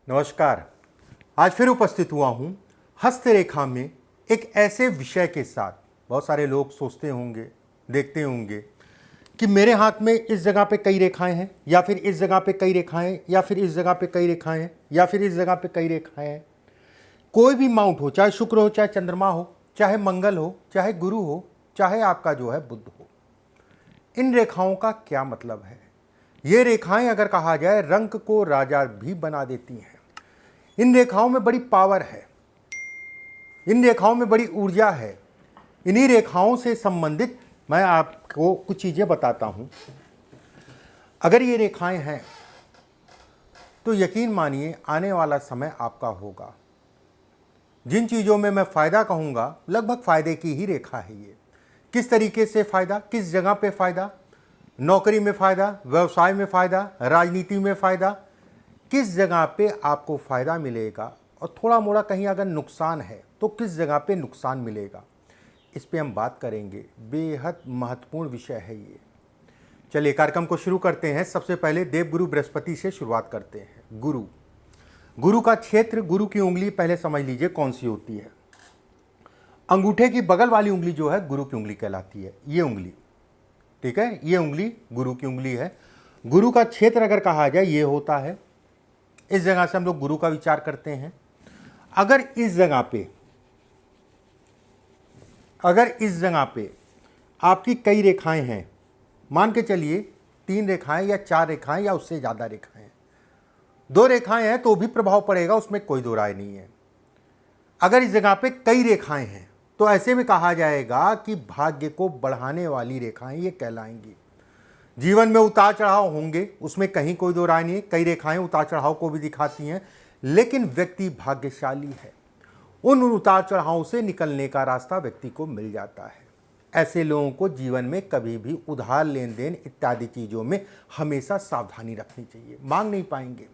नमस्कार। आज फिर उपस्थित हुआ हूँ हस्तरेखा में एक ऐसे विषय के साथ। बहुत सारे लोग सोचते होंगे, देखते होंगे कि मेरे हाथ में इस जगह पे कई रेखाएं हैं, या फिर इस जगह पे कई रेखाएं हैं, या फिर इस जगह पे कई रेखाएं हैं, या फिर इस जगह पे कई रेखाएं हैं। कोई भी माउंट हो, चाहे शुक्र हो, चाहे चंद्रमा हो, चाहे मंगल हो, चाहे गुरु हो, चाहे आपका जो है बुध हो, इन रेखाओं का क्या मतलब है? ये रेखाएं अगर कहा जाए रंग को राजा भी बना देती हैं। इन रेखाओं में बड़ी पावर है, इन रेखाओं में बड़ी ऊर्जा है। इन्हीं रेखाओं से संबंधित मैं आपको कुछ चीजें बताता हूं। अगर ये रेखाएं हैं तो यकीन मानिए आने वाला समय आपका होगा। जिन चीजों में मैं फायदा कहूंगा, लगभग फायदे की ही रेखा है ये। किस तरीके से फायदा, किस जगह पे फायदा, नौकरी में फायदा, व्यवसाय में फायदा, राजनीति में फायदा, किस जगह पे आपको फायदा मिलेगा, और थोड़ा मोड़ा कहीं अगर नुकसान है तो किस जगह पे नुकसान मिलेगा, इस पे हम बात करेंगे। बेहद महत्वपूर्ण विषय है ये। चलिए कार्यक्रम को शुरू करते हैं। सबसे पहले देवगुरु बृहस्पति से शुरुआत करते हैं। गुरु का क्षेत्र, गुरु की उंगली पहले समझ लीजिए कौन सी होती है। अंगूठे की बगल वाली उंगली जो है गुरु की उंगली कहलाती है। ये उंगली, ठीक है, ये उंगली गुरु की उंगली है। गुरु का क्षेत्र अगर कहा जाए ये होता है। इस जगह से हम लोग गुरु का विचार करते हैं। अगर इस जगह पे आपकी कई रेखाएं हैं, मान के चलिए 3 रेखाएं या 4 रेखाएं या उससे ज्यादा रेखाएं, 2 रेखाएं हैं तो भी प्रभाव पड़ेगा, उसमें कोई दो राय नहीं है। अगर इस जगह पे कई रेखाएं हैं तो ऐसे में कहा जाएगा कि भाग्य को बढ़ाने वाली रेखाएं ये कहलाएंगी। जीवन में उतार चढ़ाव होंगे, उसमें कहीं कोई दो राय नहीं है। कई रेखाएं उतार चढ़ाव को भी दिखाती हैं, लेकिन व्यक्ति भाग्यशाली है। उन उतार चढ़ावों से निकलने का रास्ता व्यक्ति को मिल जाता है। ऐसे लोगों को जीवन में कभी भी उधार लेन देन इत्यादि चीजों में हमेशा सावधानी रखनी चाहिए। मांग नहीं पाएंगे।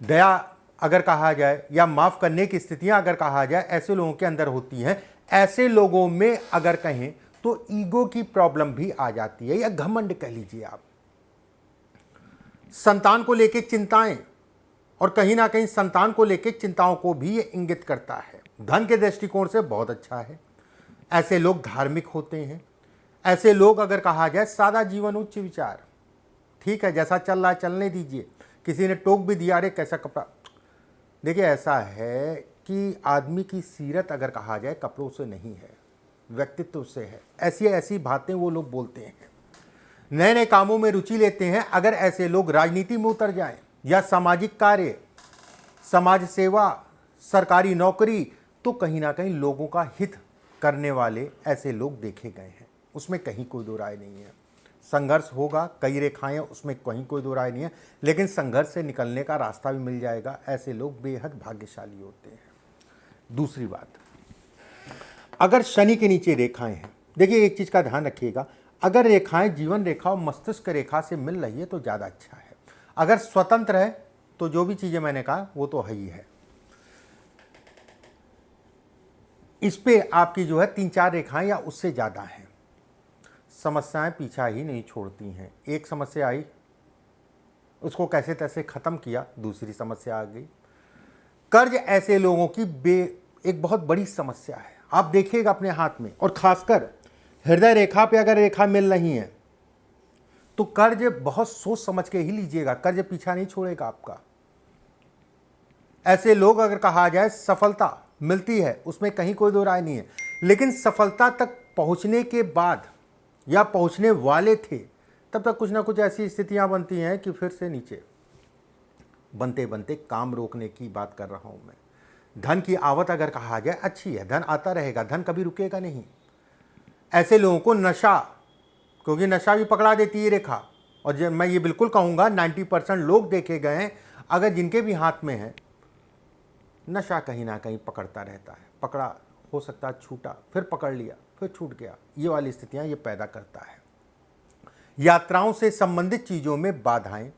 दया अगर कहा जाए या माफ करने की स्थितियां अगर कहा जाए ऐसे लोगों के अंदर होती हैं। ऐसे लोगों में अगर कहें तो ईगो की प्रॉब्लम भी आ जाती है, या घमंड कह लीजिए आप। संतान को लेकर चिंताएं, और कहीं ना कहीं संतान को लेकर चिंताओं को भी ये इंगित करता है। धन के दृष्टिकोण से बहुत अच्छा है। ऐसे लोग धार्मिक होते हैं। ऐसे लोग अगर कहा जाए सादा जीवन उच्च विचार, ठीक है, जैसा चल रहा है चलने दीजिए। किसी ने टोक भी दिया, अरे कैसा कपड़ा। देखिए ऐसा है कि आदमी की सीरत अगर कहा जाए कपड़ों से नहीं है, व्यक्तित्व से है। ऐसी ऐसी बातें वो लोग बोलते हैं। नए नए कामों में रुचि लेते हैं। अगर ऐसे लोग राजनीति में उतर जाएं, या सामाजिक कार्य, समाज सेवा, सरकारी नौकरी, तो कहीं ना कहीं लोगों का हित करने वाले ऐसे लोग देखे गए हैं। उसमें कहीं कोई दो राय नहीं है। संघर्ष होगा, कई रेखाएं, उसमें कहीं कोई दो राय नहीं है, लेकिन संघर्ष से निकलने का रास्ता भी मिल जाएगा। ऐसे लोग बेहद भाग्यशाली होते हैं। दूसरी बात, अगर शनि के नीचे रेखाएं हैं, देखिए एक चीज का ध्यान रखिएगा, अगर रेखाएं जीवन रेखा और मस्तिष्क रेखा से मिल रही है तो ज्यादा अच्छा है। अगर स्वतंत्र है तो जो भी चीजें मैंने कहा वो तो है ही है। इस पे आपकी जो है 3-4 रेखाएं या उससे ज्यादा हैं, समस्याएं पीछा ही नहीं छोड़ती हैं। एक समस्या आई, उसको कैसे तैसे खत्म किया, दूसरी समस्या आ गई। कर्ज ऐसे लोगों की एक बहुत बड़ी समस्या है। आप देखिएगा अपने हाथ में, और खासकर हृदय रेखा पे अगर रेखा मिल रही है तो कर्ज बहुत सोच समझ के ही लीजिएगा। कर्ज पीछा नहीं छोड़ेगा आपका। ऐसे लोग अगर कहा जाए सफलता मिलती है, उसमें कहीं कोई दो राय नहीं है, लेकिन सफलता तक पहुंचने के बाद या पहुंचने वाले थे तब तक कुछ ना कुछ ऐसी स्थितियां बनती हैं कि फिर से नीचे बनते बनते काम रोकने की बात कर रहा हूं मैं। धन की आवत अगर कहा जाए अच्छी है, धन आता रहेगा, धन कभी रुकेगा नहीं। ऐसे लोगों को नशा, क्योंकि नशा भी पकड़ा देती है रेखा, और मैं ये बिल्कुल कहूँगा 90% लोग देखे गए हैं अगर जिनके भी हाथ में है, नशा कहीं ना कहीं पकड़ता रहता है। पकड़ा, हो सकता है छूटा, फिर पकड़ लिया, फिर छूट गया। ये वाली स्थितियाँ ये पैदा करता है। यात्राओं से संबंधित चीज़ों में बाधाएं,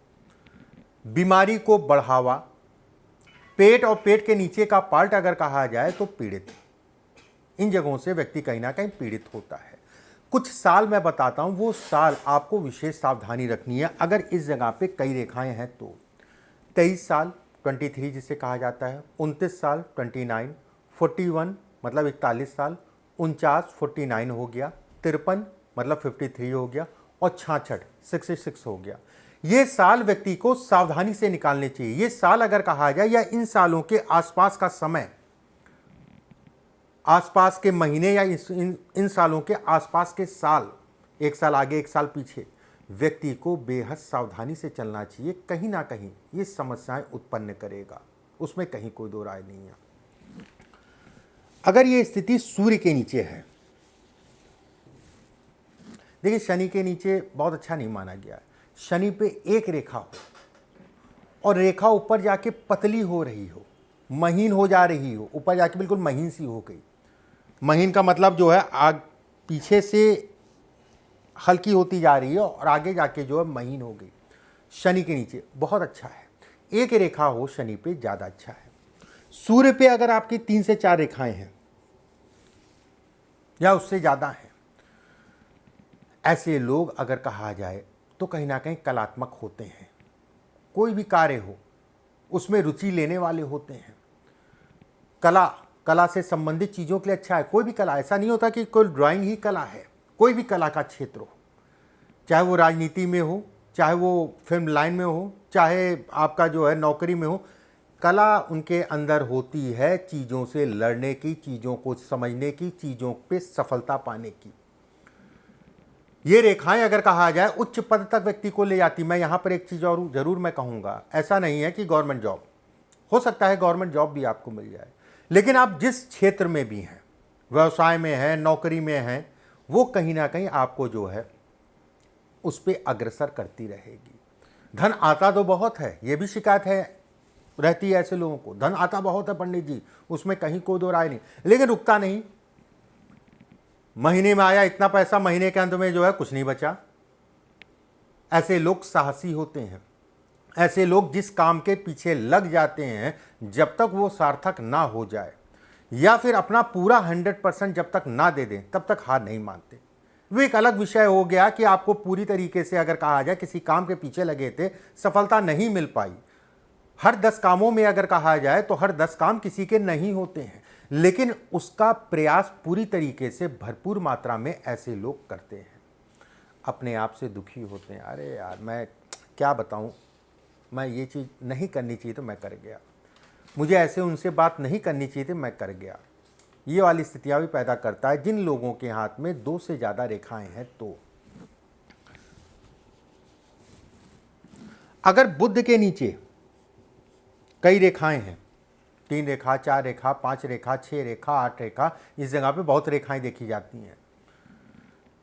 बीमारी को बढ़ावा, पेट और पेट के नीचे का पार्ट अगर कहा जाए तो पीड़ित, इन जगहों से व्यक्ति कहीं ना कहीं पीड़ित होता है। कुछ साल मैं बताता हूं, वो साल आपको विशेष सावधानी रखनी है। अगर इस जगह पे कई रेखाएं हैं तो 23 साल, 23 जिसे कहा जाता है, 29 साल 29, 41 मतलब 41 साल, 49 49 हो गया, 53 मतलब 53 हो गया, और 66 66 हो गया। ये साल व्यक्ति को सावधानी से निकालने चाहिए। ये साल अगर कहा जाए या इन सालों के आसपास का समय, आसपास के महीने या इन सालों के आसपास के साल, एक साल आगे एक साल पीछे, व्यक्ति को बेहद सावधानी से चलना चाहिए। कहीं ना कहीं ये समस्याएं उत्पन्न करेगा, उसमें कहीं कोई दो राय नहीं है। अगर ये स्थिति सूर्य के नीचे है, देखिए शनि के नीचे बहुत अच्छा नहीं माना गया है। शनि पे एक रेखा हो और रेखा ऊपर जाके पतली हो रही हो, महीन हो जा रही हो, ऊपर जाके बिल्कुल महीन सी हो गई। महीन का मतलब जो है आग पीछे से हल्की होती जा रही है और आगे जाके जो है महीन हो गई। शनि के नीचे बहुत अच्छा है। एक रेखा हो शनि पे ज़्यादा अच्छा है। सूर्य पे अगर आपकी 3 से 4 रेखाएं हैं या उससे ज़्यादा हैं, ऐसे लोग अगर कहा जाए तो कहीं ना कहीं कलात्मक होते हैं। कोई भी कार्य हो उसमें रुचि लेने वाले होते हैं। कला से संबंधित चीज़ों के लिए अच्छा है। कोई भी कला, ऐसा नहीं होता कि कोई ड्राइंग ही कला है। कोई भी कला का क्षेत्र हो, चाहे वो राजनीति में हो, चाहे वो फिल्म लाइन में हो, चाहे आपका जो है नौकरी में हो, कला उनके अंदर होती है चीज़ों से लड़ने की, चीज़ों को समझने की, चीज़ों पे सफलता पाने की। ये रेखाएं अगर कहा जाए उच्च पद तक व्यक्ति को ले जाती। मैं यहाँ पर एक चीज़ और ज़रूर मैं कहूँगा, ऐसा नहीं है कि गवर्नमेंट जॉब, हो सकता है गवर्नमेंट जॉब भी आपको मिल जाए, लेकिन आप जिस क्षेत्र में भी हैं, व्यवसाय में हैं, नौकरी में हैं, वो कहीं ना कहीं आपको जो है उस पर अग्रसर करती रहेगी। धन आता तो बहुत है, ये भी शिकायत है रहती है ऐसे लोगों को, धन आता बहुत है पंडित जी, उसमें कहीं कोई दो राय नहीं, लेकिन रुकता नहीं। महीने में आया इतना पैसा, महीने के अंत में जो है कुछ नहीं बचा। ऐसे लोग साहसी होते हैं। ऐसे लोग जिस काम के पीछे लग जाते हैं, जब तक वो सार्थक ना हो जाए या फिर अपना पूरा 100% जब तक ना दे दें, तब तक हार नहीं मानते। वो एक अलग विषय हो गया कि आपको पूरी तरीके से अगर कहा जाए किसी काम के पीछे लगे थे, सफलता नहीं मिल पाई। हर 10 कामों में अगर कहा जाए तो हर 10 काम किसी के नहीं होते हैं, लेकिन उसका प्रयास पूरी तरीके से भरपूर मात्रा में ऐसे लोग करते हैं। अपने आप से दुखी होते हैं, अरे यार मैं क्या बताऊं, मैं ये चीज़ नहीं करनी चाहिए तो मैं कर गया, मुझे ऐसे उनसे बात नहीं करनी चाहिए थी मैं कर गया। ये वाली स्थितियां भी पैदा करता है जिन लोगों के हाथ में 2 से ज़्यादा रेखाएं हैं। तो अगर बुध के नीचे कई रेखाएं हैं, 3 रेखा, 4 रेखा, 5 रेखा, 6 रेखा, 8 रेखा, इस जगह पे बहुत रेखाएं देखी जाती हैं।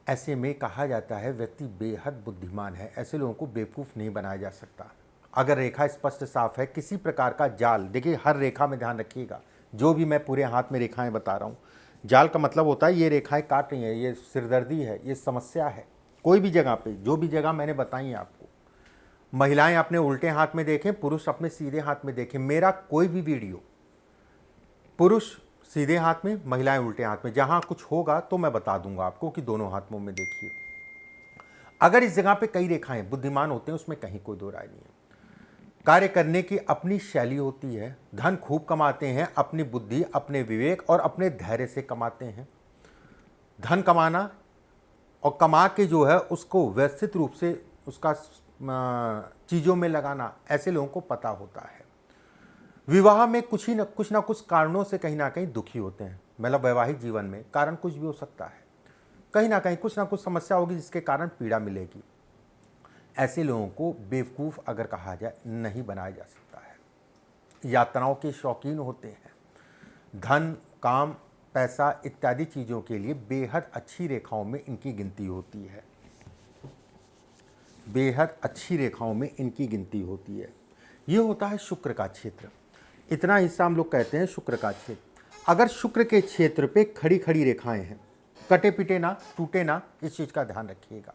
ऐसे में कहा जाता है व्यक्ति बेहद बुद्धिमान है। ऐसे लोगों को बेवकूफ़ नहीं बनाया जा सकता। अगर रेखा स्पष्ट साफ है, किसी प्रकार का जाल, देखिए हर रेखा में ध्यान रखिएगा, जो भी मैं पूरे हाथ में रेखाएं बता रहा हूँ, जाल का मतलब होता है ये रेखाएं काट रही हैं, ये सिरदर्दी है, ये समस्या है। कोई भी जगह पे, जो भी जगह मैंने बताई है आपको, महिलाएं अपने उल्टे हाथ में देखें, पुरुष अपने सीधे हाथ में देखें। मेरा कोई भी वीडियो पुरुष सीधे हाथ में, महिलाएं उल्टे हाथ में, जहां कुछ होगा तो मैं बता दूंगा आपको कि दोनों हाथों में देखिए। अगर इस जगह पे कई रेखाएं, बुद्धिमान होते हैं, उसमें कहीं कोई दो राय नहीं है। कार्य करने की अपनी शैली होती है, धन खूब कमाते हैं, अपनी बुद्धि, अपने विवेक और अपने धैर्य से कमाते हैं। धन कमाना और कमा के जो है उसको व्यवस्थित रूप से उसका चीज़ों में लगाना, ऐसे लोगों को पता होता है। विवाह में कुछ ना कुछ कारणों से कहीं ना कहीं दुखी होते हैं। मतलब वैवाहिक जीवन में कारण कुछ भी हो सकता है, कहीं ना कहीं कुछ ना कुछ समस्या होगी जिसके कारण पीड़ा मिलेगी। ऐसे लोगों को बेवकूफ़ अगर कहा जाए नहीं बनाया जा सकता है। यात्राओं के शौकीन होते हैं। धन, काम, पैसा इत्यादि चीज़ों के लिए बेहद अच्छी रेखाओं में इनकी गिनती होती है। बेहद अच्छी रेखाओं में इनकी गिनती होती है। ये होता है शुक्र का क्षेत्र। इतना हिस्सा हम लोग कहते हैं शुक्र का क्षेत्र। अगर शुक्र के क्षेत्र पे खड़ी खड़ी रेखाएं हैं, कटे पिटे ना, टूटे ना, इस चीज़ का ध्यान रखिएगा।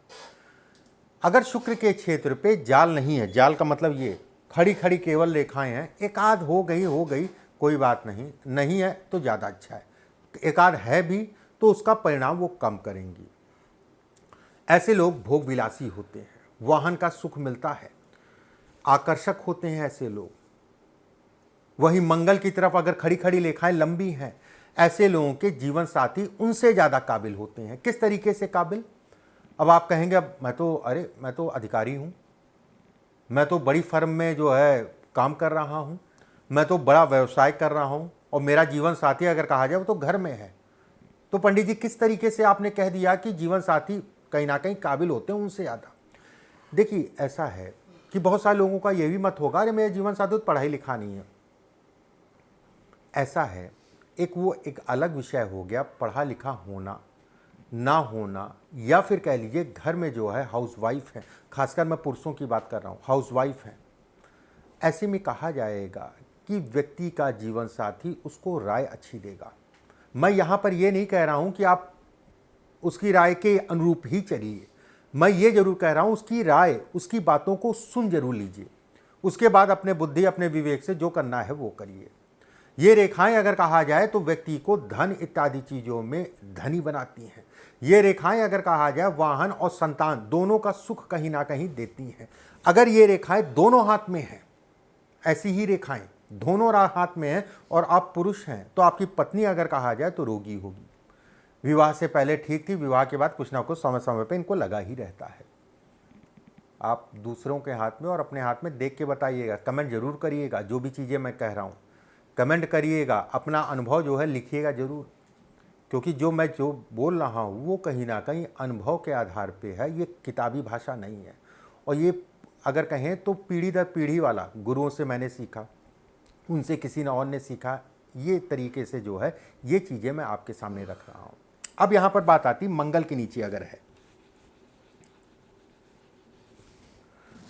अगर शुक्र के क्षेत्र पे जाल नहीं है, जाल का मतलब ये खड़ी खड़ी केवल रेखाएं हैं, एक आध हो गई कोई बात नहीं, नहीं है तो ज़्यादा अच्छा है। एक आध है भी तो उसका परिणाम वो कम करेंगी। ऐसे लोग भोग विलासी होते हैं, वाहन का सुख मिलता है, आकर्षक होते हैं ऐसे लोग। वहीं मंगल की तरफ अगर खड़ी खड़ी रेखाएं लंबी हैं, ऐसे लोगों के जीवन साथी उनसे ज़्यादा काबिल होते हैं। किस तरीके से काबिल? अब आप कहेंगे, अब मैं तो अधिकारी हूँ, मैं तो बड़ी फर्म में जो है काम कर रहा हूँ, मैं तो बड़ा व्यवसाय कर रहा हूँ, और मेरा जीवन साथी अगर कहा जाए वो तो घर में है। तो पंडित जी, किस तरीके से आपने कह दिया कि जीवन साथी कहीं ना कहीं काबिल होते हैं उनसे ज़्यादा? देखिए, ऐसा है कि बहुत सारे लोगों का ये भी मत होगा, अरे मेरे जीवन साथी तो पढ़ाई लिखा नहीं है। ऐसा है, एक अलग विषय हो गया पढ़ा लिखा होना ना होना, या फिर कह लीजिए घर में जो है हाउसवाइफ है, खासकर मैं पुरुषों की बात कर रहा हूँ, हाउसवाइफ है। ऐसे में कहा जाएगा कि व्यक्ति का जीवन साथी उसको राय अच्छी देगा। मैं यहाँ पर ये नहीं कह रहा हूँ कि आप उसकी राय के अनुरूप ही चलिए, मैं ये जरूर कह रहा हूँ उसकी राय, उसकी बातों को सुन जरूर लीजिए, उसके बाद अपने बुद्धि अपने विवेक से जो करना है वो करिए। ये रेखाएं अगर कहा जाए तो व्यक्ति को धन इत्यादि चीज़ों में धनी बनाती हैं। ये रेखाएं अगर कहा जाए वाहन और संतान दोनों का सुख कहीं ना कहीं देती हैं। अगर ये रेखाएं दोनों हाथ में हैं, ऐसी ही रेखाएं दोनों हाथ में हैं, और आप पुरुष हैं, तो आपकी पत्नी अगर कहा जाए तो रोगी होगी। विवाह से पहले ठीक थी, विवाह के बाद कुछ ना कुछ समय समय पे इनको लगा ही रहता है। आप दूसरों के हाथ में और अपने हाथ में देख के बताइएगा, कमेंट जरूर करिएगा, जो भी चीज़ें मैं कह रहा हूँ कमेंट करिएगा, अपना अनुभव जो है लिखिएगा ज़रूर, क्योंकि जो मैं जो बोल रहा हूँ वो कहीं ना कहीं अनुभव के आधार पे है, ये किताबी भाषा नहीं है। और ये अगर कहें तो पीढ़ी दर पीढ़ी वाला, गुरुओं से मैंने सीखा, उनसे किसी न और ने सीखा, ये तरीके से जो है ये चीज़ें मैं आपके सामने रख रहा हूँ। अब यहाँ पर बात आती, मंगल के नीचे अगर है,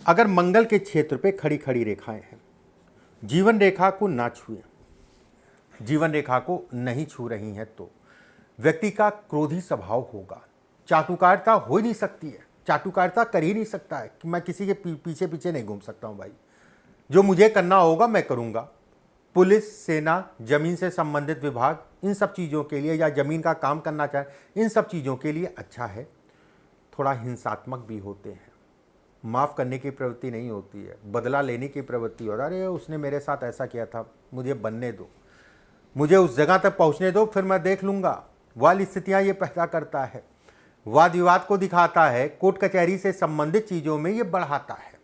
अगर मंगल के क्षेत्र पे खड़ी खड़ी रेखाएं हैं, जीवन रेखा को ना छुए, जीवन रेखा को नहीं छू रही हैं, तो व्यक्ति का क्रोधी स्वभाव होगा। चाटुकारिता हो ही नहीं सकती है, चाटुकारिता कर ही नहीं सकता है कि मैं किसी के पीछे पीछे नहीं घूम सकता हूं भाई, जो मुझे करना होगा मैं करूंगा। पुलिस, सेना, जमीन से संबंधित विभाग, इन सब चीज़ों के लिए, या जमीन का काम करना चाहे, इन सब चीज़ों के लिए अच्छा है। थोड़ा हिंसात्मक भी होते हैं, माफ़ करने की प्रवृत्ति नहीं होती है, बदला लेने की प्रवृत्ति होती है। अरे उसने मेरे साथ ऐसा किया था, मुझे बनने दो, मुझे उस जगह तक पहुंचने दो, फिर मैं देख लूँगा, वाली स्थितियाँ ये पैदा करता है। वाद विवाद को दिखाता है, कोर्ट कचहरी से संबंधित चीज़ों में ये बढ़ाता है,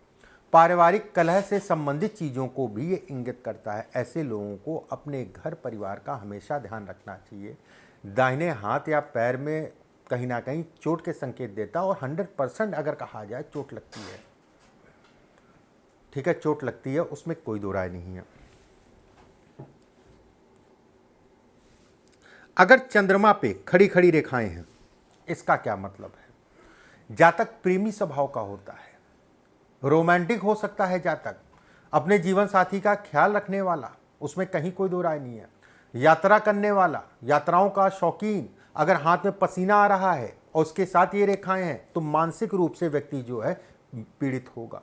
पारिवारिक कलह से संबंधित चीज़ों को भी ये इंगित करता है। ऐसे लोगों को अपने घर परिवार का हमेशा ध्यान रखना चाहिए। दाहिने हाथ या पैर में कहीं ना कहीं चोट के संकेत देता, और 100% अगर कहा जाए चोट लगती है, ठीक है, चोट लगती है, उसमें कोई दो राय नहीं है। अगर चंद्रमा पे खड़ी खड़ी रेखाएं हैं, इसका क्या मतलब है? जातक प्रेमी स्वभाव का होता है, रोमांटिक हो सकता है जातक, अपने जीवन साथी का ख्याल रखने वाला, उसमें कहीं कोई दो राय नहीं है। यात्रा करने वाला, यात्राओं का शौकीन, अगर हाथ में पसीना आ रहा है और उसके साथ ये रेखाएं हैं, तो मानसिक रूप से व्यक्ति जो है पीड़ित होगा।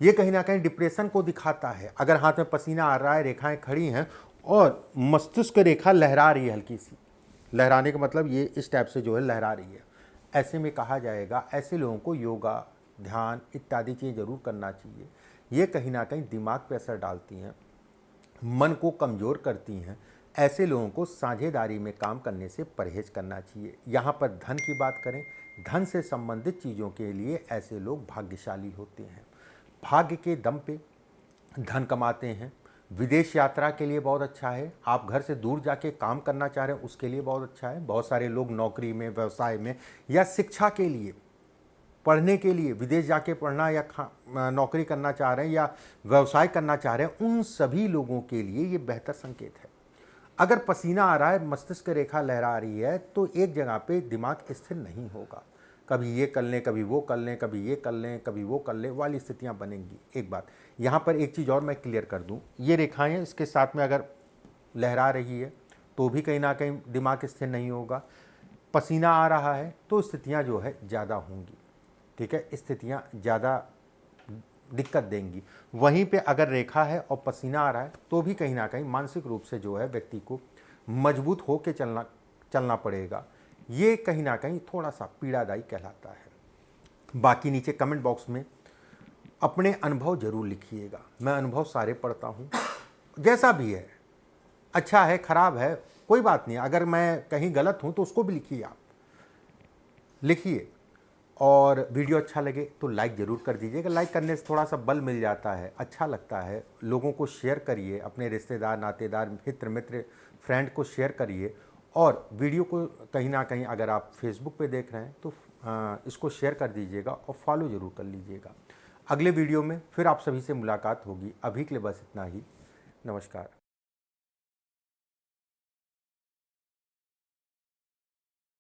ये कहीं ना कहीं डिप्रेशन को दिखाता है। अगर हाथ में पसीना आ रहा है, रेखाएं खड़ी हैं और मस्तिष्क रेखा लहरा रही है, हल्की सी लहराने का मतलब ये इस टाइप से जो है लहरा रही है, ऐसे में कहा जाएगा ऐसे लोगों को योगा, ध्यान इत्यादि चीज़ें जरूर करना चाहिए। ये कहीं ना कहीं दिमाग पे असर डालती हैं, मन को कमज़ोर करती हैं। ऐसे लोगों को साझेदारी में काम करने से परहेज करना चाहिए। यहाँ पर धन की बात करें, धन से संबंधित चीज़ों के लिए ऐसे लोग भाग्यशाली होते हैं, भाग्य के दम पे धन कमाते हैं। विदेश यात्रा के लिए बहुत अच्छा है, आप घर से दूर जाके काम करना चाह रहे हैं उसके लिए बहुत अच्छा है। बहुत सारे लोग नौकरी में, व्यवसाय में या शिक्षा के लिए, पढ़ने के लिए विदेश जाके पढ़ना या नौकरी करना चाह रहे हैं या व्यवसाय करना चाह रहे हैं, उन सभी लोगों के लिए ये बेहतर संकेत है। अगर पसीना आ रहा है, मस्तिष्क रेखा लहरा रही है, तो एक जगह पे दिमाग स्थिर नहीं होगा, कभी ये कर लें, कभी वो कर लें, कभी ये कर लें, कभी वो कर लें, वाली स्थितियाँ बनेंगी। एक बात यहाँ पर एक चीज़ और मैं क्लियर कर दूँ, ये रेखाएं इसके साथ में अगर लहरा रही है तो भी कहीं ना कहीं दिमाग स्थिर नहीं होगा। पसीना आ रहा है तो स्थितियाँ जो है ज़्यादा होंगी, ठीक है, स्थितियाँ ज़्यादा दिक्कत देंगी। वहीं पे अगर रेखा है और पसीना आ रहा है तो भी कहीं ना कहीं मानसिक रूप से जो है व्यक्ति को मजबूत होकर चलना पड़ेगा। ये कहीं ना कहीं थोड़ा सा पीड़ादायी कहलाता है। बाकी नीचे कमेंट बॉक्स में अपने अनुभव ज़रूर लिखिएगा, मैं अनुभव सारे पढ़ता हूँ, जैसा भी है, अच्छा है खराब है कोई बात नहीं, अगर मैं कहीं गलत हूं तो उसको भी लिखिए, आप लिखिए। और वीडियो अच्छा लगे तो लाइक ज़रूर कर दीजिएगा, लाइक करने से थोड़ा सा बल मिल जाता है, अच्छा लगता है। लोगों को शेयर करिए, अपने रिश्तेदार नातेदार हित्र मित्र फ्रेंड को शेयर करिए। और वीडियो को कहीं ना कहीं अगर आप फेसबुक पे देख रहे हैं तो इसको शेयर कर दीजिएगा और फॉलो ज़रूर कर लीजिएगा। अगले वीडियो में फिर आप सभी से मुलाकात होगी। अभी के लिए बस इतना ही। नमस्कार।